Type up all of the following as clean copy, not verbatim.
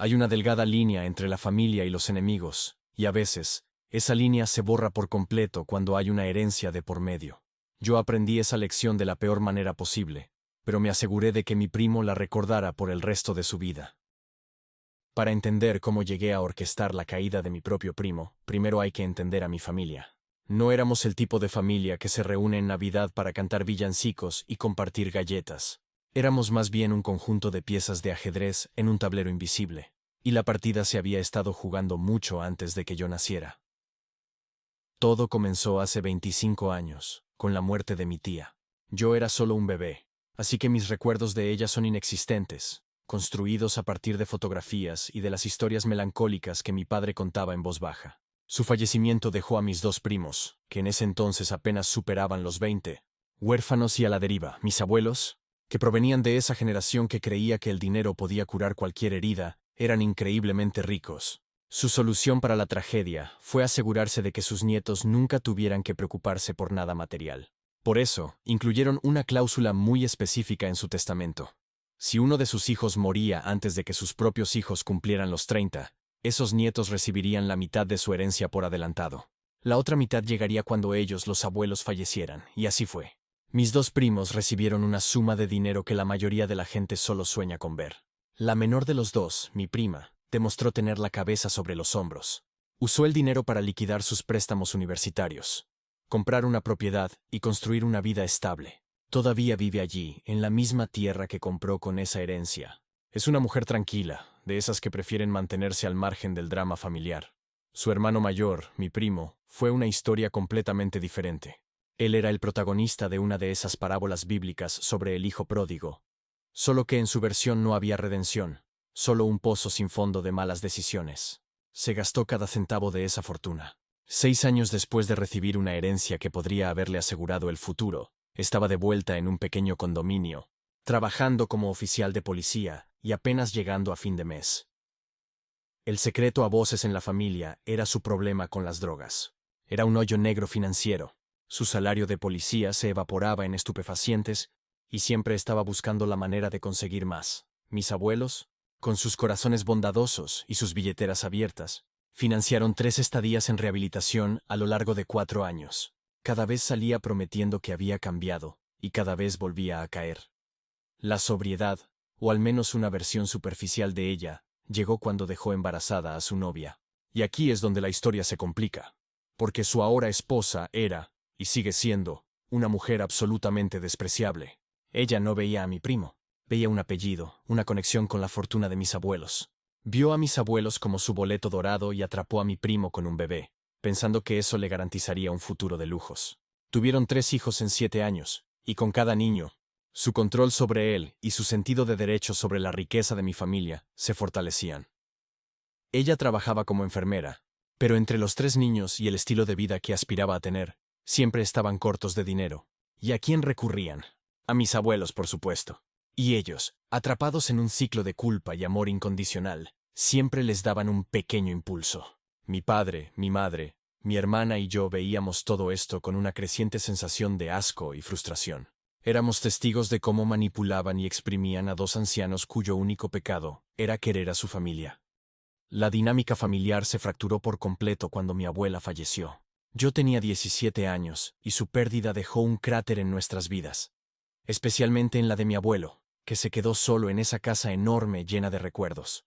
Hay una delgada línea entre la familia y los enemigos, y a veces, esa línea se borra por completo cuando hay una herencia de por medio. Yo aprendí esa lección de la peor manera posible, pero me aseguré de que mi primo la recordara por el resto de su vida. Para entender cómo llegué a orquestar la caída de mi propio primo, primero hay que entender a mi familia. No éramos el tipo de familia que se reúne en Navidad para cantar villancicos y compartir galletas. Éramos más bien un conjunto de piezas de ajedrez en un tablero invisible, y la partida se había estado jugando mucho antes de que yo naciera. Todo comenzó hace 25 años, con la muerte de mi tía. Yo era solo un bebé, así que mis recuerdos de ella son inexistentes, construidos a partir de fotografías y de las historias melancólicas que mi padre contaba en voz baja. Su fallecimiento dejó a mis dos primos, que en ese entonces apenas superaban los 20, huérfanos y a la deriva. Mis abuelos, que provenían de esa generación que creía que el dinero podía curar cualquier herida, eran increíblemente ricos. Su solución para la tragedia fue asegurarse de que sus nietos nunca tuvieran que preocuparse por nada material. Por eso, incluyeron una cláusula muy específica en su testamento. Si uno de sus hijos moría antes de que sus propios hijos cumplieran los 30, esos nietos recibirían la mitad de su herencia por adelantado. La otra mitad llegaría cuando ellos, los abuelos, fallecieran, y así fue. Mis dos primos recibieron una suma de dinero que la mayoría de la gente solo sueña con ver. La menor de los dos, mi prima, demostró tener la cabeza sobre los hombros. Usó el dinero para liquidar sus préstamos universitarios, comprar una propiedad y construir una vida estable. Todavía vive allí, en la misma tierra que compró con esa herencia. Es una mujer tranquila, de esas que prefieren mantenerse al margen del drama familiar. Su hermano mayor, mi primo, fue una historia completamente diferente. Él era el protagonista de una de esas parábolas bíblicas sobre el hijo pródigo. Solo que en su versión no había redención, solo un pozo sin fondo de malas decisiones. Se gastó cada centavo de esa fortuna. 6 años después de recibir una herencia que podría haberle asegurado el futuro, estaba de vuelta en un pequeño condominio, trabajando como oficial de policía y apenas llegando a fin de mes. El secreto a voces en la familia era su problema con las drogas. Era un hoyo negro financiero. Su salario de policía se evaporaba en estupefacientes y siempre estaba buscando la manera de conseguir más. Mis abuelos, con sus corazones bondadosos y sus billeteras abiertas, financiaron 3 estadías en rehabilitación a lo largo de 4 años. Cada vez salía prometiendo que había cambiado, y cada vez volvía a caer. La sobriedad, o al menos una versión superficial de ella, llegó cuando dejó embarazada a su novia. Y aquí es donde la historia se complica, porque su ahora esposa era, y sigue siendo, una mujer absolutamente despreciable. Ella no veía a mi primo, veía un apellido, una conexión con la fortuna de mis abuelos. Vio a mis abuelos como su boleto dorado y atrapó a mi primo con un bebé, pensando que eso le garantizaría un futuro de lujos. Tuvieron 3 hijos en 7 años, y con cada niño, su control sobre él y su sentido de derecho sobre la riqueza de mi familia se fortalecían. Ella trabajaba como enfermera, pero entre los 3 niños y el estilo de vida que aspiraba a tener, siempre estaban cortos de dinero. ¿Y a quién recurrían? A mis abuelos, por supuesto. Y ellos, atrapados en un ciclo de culpa y amor incondicional, siempre les daban un pequeño impulso. Mi padre, mi madre, mi hermana y yo veíamos todo esto con una creciente sensación de asco y frustración. Éramos testigos de cómo manipulaban y exprimían a 2 ancianos cuyo único pecado era querer a su familia. La dinámica familiar se fracturó por completo cuando mi abuela falleció. Yo tenía 17 años y su pérdida dejó un cráter en nuestras vidas, especialmente en la de mi abuelo, que se quedó solo en esa casa enorme llena de recuerdos.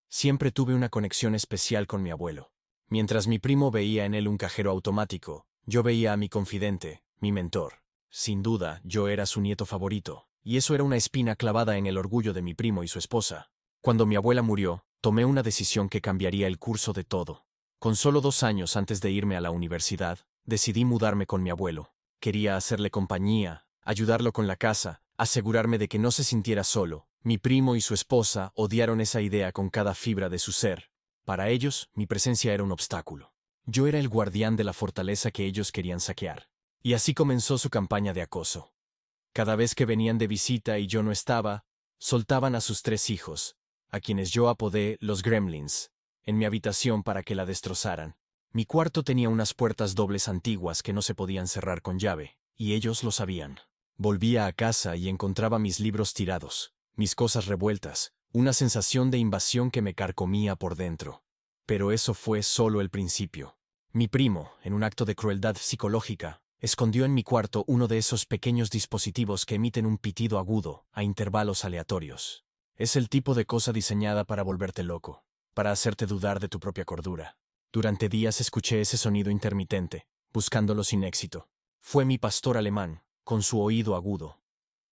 Siempre tuve una conexión especial con mi abuelo. Mientras mi primo veía en él un cajero automático, yo veía a mi confidente, mi mentor. Sin duda, yo era su nieto favorito, y eso era una espina clavada en el orgullo de mi primo y su esposa. Cuando mi abuela murió, tomé una decisión que cambiaría el curso de todo. Con solo 2 años antes de irme a la universidad, decidí mudarme con mi abuelo. Quería hacerle compañía, ayudarlo con la casa, asegurarme de que no se sintiera solo. Mi primo y su esposa odiaron esa idea con cada fibra de su ser. Para ellos, mi presencia era un obstáculo. Yo era el guardián de la fortaleza que ellos querían saquear. Y así comenzó su campaña de acoso. Cada vez que venían de visita y yo no estaba, soltaban a sus 3 hijos, a quienes yo apodé los Gremlins, en mi habitación para que la destrozaran. Mi cuarto tenía unas puertas dobles antiguas que no se podían cerrar con llave, y ellos lo sabían. Volvía a casa y encontraba mis libros tirados, mis cosas revueltas, una sensación de invasión que me carcomía por dentro. Pero eso fue solo el principio. Mi primo, en un acto de crueldad psicológica, escondió en mi cuarto uno de esos pequeños dispositivos que emiten un pitido agudo a intervalos aleatorios. Es el tipo de cosa diseñada para volverte loco, para hacerte dudar de tu propia cordura. Durante días escuché ese sonido intermitente, buscándolo sin éxito. Fue mi pastor alemán, con su oído agudo,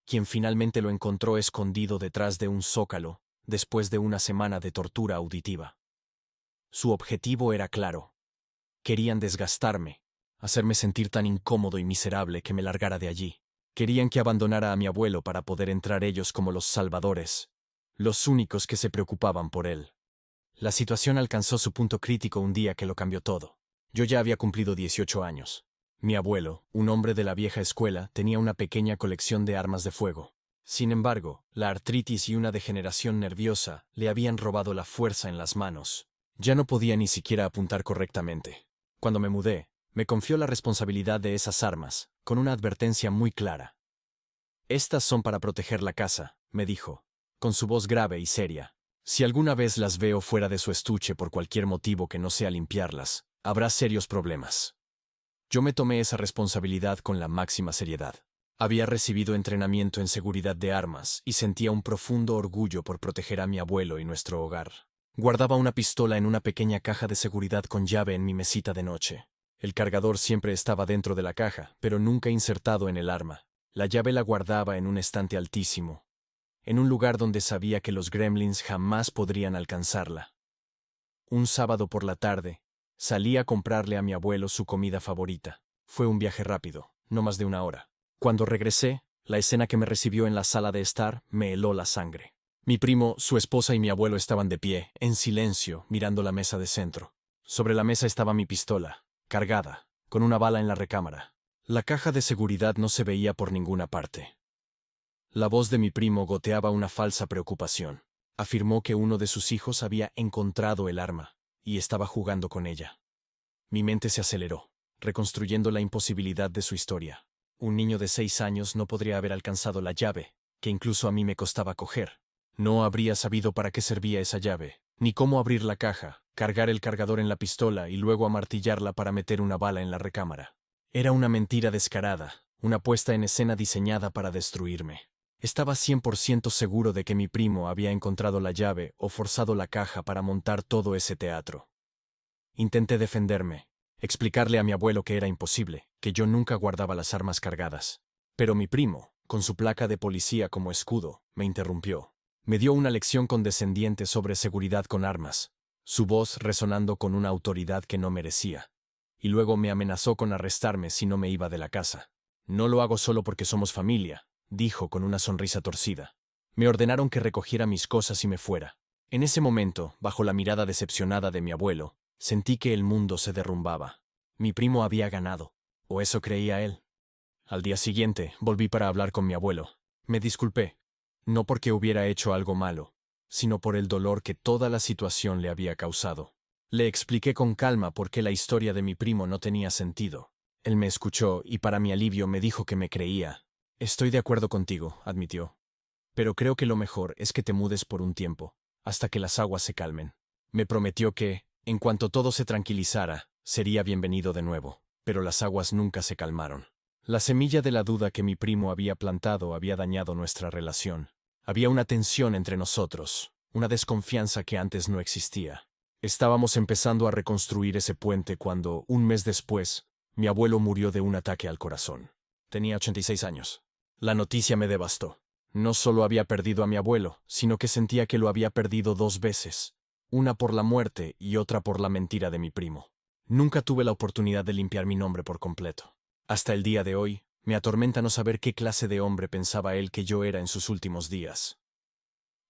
quien finalmente lo encontró escondido detrás de un zócalo, después de una semana de tortura auditiva. Su objetivo era claro. Querían desgastarme, hacerme sentir tan incómodo y miserable que me largara de allí. Querían que abandonara a mi abuelo para poder entrar ellos como los salvadores, los únicos que se preocupaban por él. La situación alcanzó su punto crítico un día que lo cambió todo. Yo ya había cumplido 18 años. Mi abuelo, un hombre de la vieja escuela, tenía una pequeña colección de armas de fuego. Sin embargo, la artritis y una degeneración nerviosa le habían robado la fuerza en las manos. Ya no podía ni siquiera apuntar correctamente. Cuando me mudé, me confió la responsabilidad de esas armas, con una advertencia muy clara. «Estas son para proteger la casa», me dijo, con su voz grave y seria. «Si alguna vez las veo fuera de su estuche por cualquier motivo que no sea limpiarlas, habrá serios problemas». Yo me tomé esa responsabilidad con la máxima seriedad. Había recibido entrenamiento en seguridad de armas y sentía un profundo orgullo por proteger a mi abuelo y nuestro hogar. Guardaba una pistola en una pequeña caja de seguridad con llave en mi mesita de noche. El cargador siempre estaba dentro de la caja, pero nunca insertado en el arma. La llave la guardaba en un estante altísimo, en un lugar donde sabía que los gremlins jamás podrían alcanzarla. Un sábado por la tarde, salí a comprarle a mi abuelo su comida favorita. Fue un viaje rápido, no más de una hora. Cuando regresé, la escena que me recibió en la sala de estar me heló la sangre. Mi primo, su esposa y mi abuelo estaban de pie, en silencio, mirando la mesa de centro. Sobre la mesa estaba mi pistola, cargada, con una bala en la recámara. La caja de seguridad no se veía por ninguna parte. La voz de mi primo goteaba una falsa preocupación. Afirmó que uno de sus hijos había encontrado el arma y estaba jugando con ella. Mi mente se aceleró, reconstruyendo la imposibilidad de su historia. Un niño de 6 años no podría haber alcanzado la llave, que incluso a mí me costaba coger. No habría sabido para qué servía esa llave, ni cómo abrir la caja, cargar el cargador en la pistola y luego amartillarla para meter una bala en la recámara. Era una mentira descarada, una puesta en escena diseñada para destruirme. Estaba 100% seguro de que mi primo había encontrado la llave o forzado la caja para montar todo ese teatro. Intenté defenderme, explicarle a mi abuelo que era imposible, que yo nunca guardaba las armas cargadas. Pero mi primo, con su placa de policía como escudo, me interrumpió. Me dio una lección condescendiente sobre seguridad con armas, su voz resonando con una autoridad que no merecía. Y luego me amenazó con arrestarme si no me iba de la casa. «No lo hago solo porque somos familia», dijo con una sonrisa torcida. Me ordenaron que recogiera mis cosas y me fuera. En ese momento, bajo la mirada decepcionada de mi abuelo, sentí que el mundo se derrumbaba. Mi primo había ganado, o eso creía él. Al día siguiente, volví para hablar con mi abuelo. Me disculpé, no porque hubiera hecho algo malo, sino por el dolor que toda la situación le había causado. Le expliqué con calma por qué la historia de mi primo no tenía sentido. Él me escuchó y para mi alivio me dijo que me creía. «Estoy de acuerdo contigo», admitió. «Pero creo que lo mejor es que te mudes por un tiempo, hasta que las aguas se calmen». Me prometió que, en cuanto todo se tranquilizara, sería bienvenido de nuevo, pero las aguas nunca se calmaron. La semilla de la duda que mi primo había plantado había dañado nuestra relación. Había una tensión entre nosotros, una desconfianza que antes no existía. Estábamos empezando a reconstruir ese puente cuando, un mes después, mi abuelo murió de un ataque al corazón. Tenía 86 años. La noticia me devastó. No solo había perdido a mi abuelo, sino que sentía que lo había perdido 2 veces. Una por la muerte y otra por la mentira de mi primo. Nunca tuve la oportunidad de limpiar mi nombre por completo. Hasta el día de hoy, me atormenta no saber qué clase de hombre pensaba él que yo era en sus últimos días.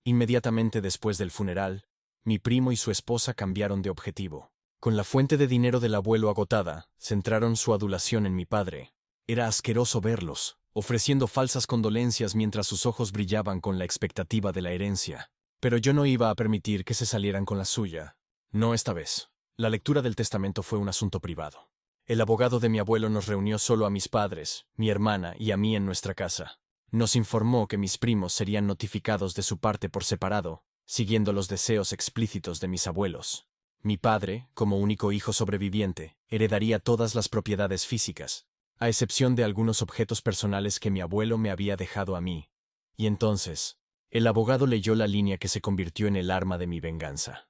Inmediatamente después del funeral, mi primo y su esposa cambiaron de objetivo. Con la fuente de dinero del abuelo agotada, centraron su adulación en mi padre. Era asqueroso verlos, ofreciendo falsas condolencias mientras sus ojos brillaban con la expectativa de la herencia. Pero yo no iba a permitir que se salieran con la suya. No esta vez. La lectura del testamento fue un asunto privado. El abogado de mi abuelo nos reunió solo a mis padres, mi hermana y a mí en nuestra casa. Nos informó que mis primos serían notificados de su parte por separado, siguiendo los deseos explícitos de mis abuelos. Mi padre, como único hijo sobreviviente, heredaría todas las propiedades físicas, a excepción de algunos objetos personales que mi abuelo me había dejado a mí. Y entonces, el abogado leyó la línea que se convirtió en el arma de mi venganza.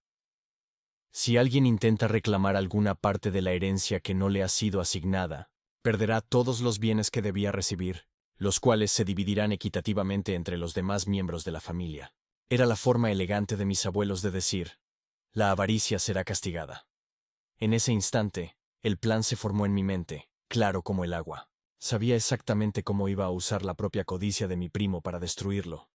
Si alguien intenta reclamar alguna parte de la herencia que no le ha sido asignada, perderá todos los bienes que debía recibir, los cuales se dividirán equitativamente entre los demás miembros de la familia. Era la forma elegante de mis abuelos de decir, la avaricia será castigada. En ese instante, el plan se formó en mi mente, claro como el agua. Sabía exactamente cómo iba a usar la propia codicia de mi primo para destruirlo.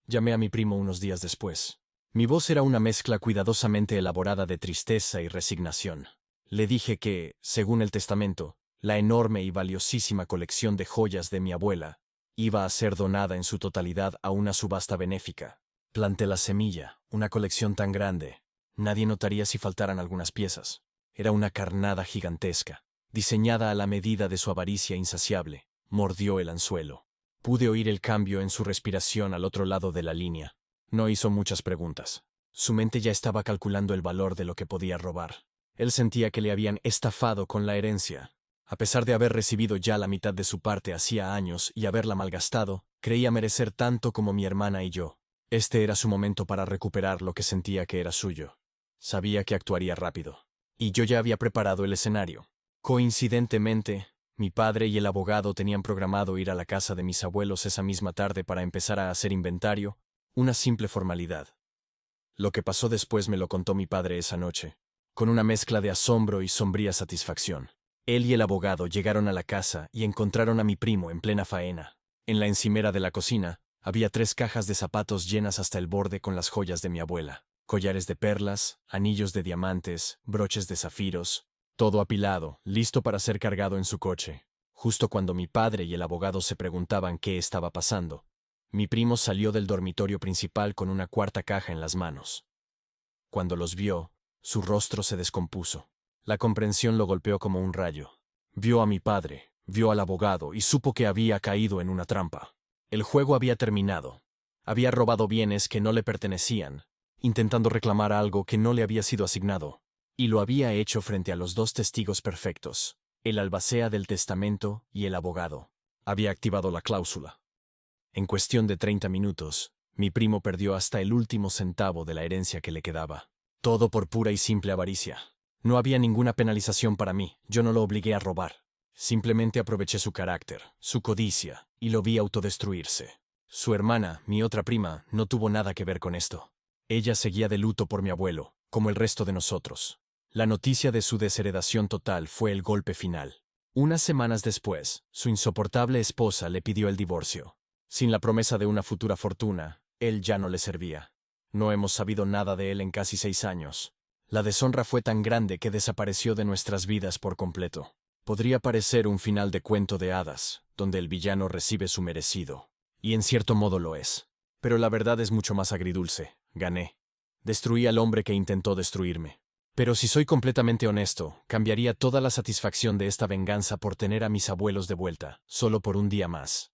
Llamé a mi primo unos días después. Mi voz era una mezcla cuidadosamente elaborada de tristeza y resignación. Le dije que, según el testamento, la enorme y valiosísima colección de joyas de mi abuela iba a ser donada en su totalidad a una subasta benéfica. Planté la semilla, una colección tan grande. Nadie notaría si faltaran algunas piezas. Era una carnada gigantesca, diseñada a la medida de su avaricia insaciable. Mordió el anzuelo. Pude oír el cambio en su respiración al otro lado de la línea. No hizo muchas preguntas. Su mente ya estaba calculando el valor de lo que podía robar. Él sentía que le habían estafado con la herencia. A pesar de haber recibido ya la mitad de su parte hacía años y haberla malgastado, creía merecer tanto como mi hermana y yo. Este era su momento para recuperar lo que sentía que era suyo. Sabía que actuaría rápido. Y yo ya había preparado el escenario. Coincidentemente, mi padre y el abogado tenían programado ir a la casa de mis abuelos esa misma tarde para empezar a hacer inventario, una simple formalidad. Lo que pasó después me lo contó mi padre esa noche, con una mezcla de asombro y sombría satisfacción. Él y el abogado llegaron a la casa y encontraron a mi primo en plena faena. En la encimera de la cocina había 3 cajas de zapatos llenas hasta el borde con las joyas de mi abuela. Collares de perlas, anillos de diamantes, broches de zafiros, todo apilado, listo para ser cargado en su coche. Justo cuando mi padre y el abogado se preguntaban qué estaba pasando, mi primo salió del dormitorio principal con una 4ª caja en las manos. Cuando los vio, su rostro se descompuso. La comprensión lo golpeó como un rayo. Vio a mi padre, vio al abogado y supo que había caído en una trampa. El juego había terminado. Había robado bienes que no le pertenecían, intentando reclamar algo que no le había sido asignado. Y lo había hecho frente a los 2 testigos perfectos, el albacea del testamento y el abogado. Había activado la cláusula. En cuestión de 30 minutos, mi primo perdió hasta el último centavo de la herencia que le quedaba. Todo por pura y simple avaricia. No había ninguna penalización para mí, yo no lo obligué a robar. Simplemente aproveché su carácter, su codicia, y lo vi autodestruirse. Su hermana, mi otra prima, no tuvo nada que ver con esto. Ella seguía de luto por mi abuelo, como el resto de nosotros. La noticia de su desheredación total fue el golpe final. Unas semanas después, su insoportable esposa le pidió el divorcio. Sin la promesa de una futura fortuna, él ya no le servía. No hemos sabido nada de él en casi 6 años. La deshonra fue tan grande que desapareció de nuestras vidas por completo. Podría parecer un final de cuento de hadas, donde el villano recibe su merecido. Y en cierto modo lo es. Pero la verdad es mucho más agridulce. Gané. Destruí al hombre que intentó destruirme. Pero si soy completamente honesto, cambiaría toda la satisfacción de esta venganza por tener a mis abuelos de vuelta, solo por un día más.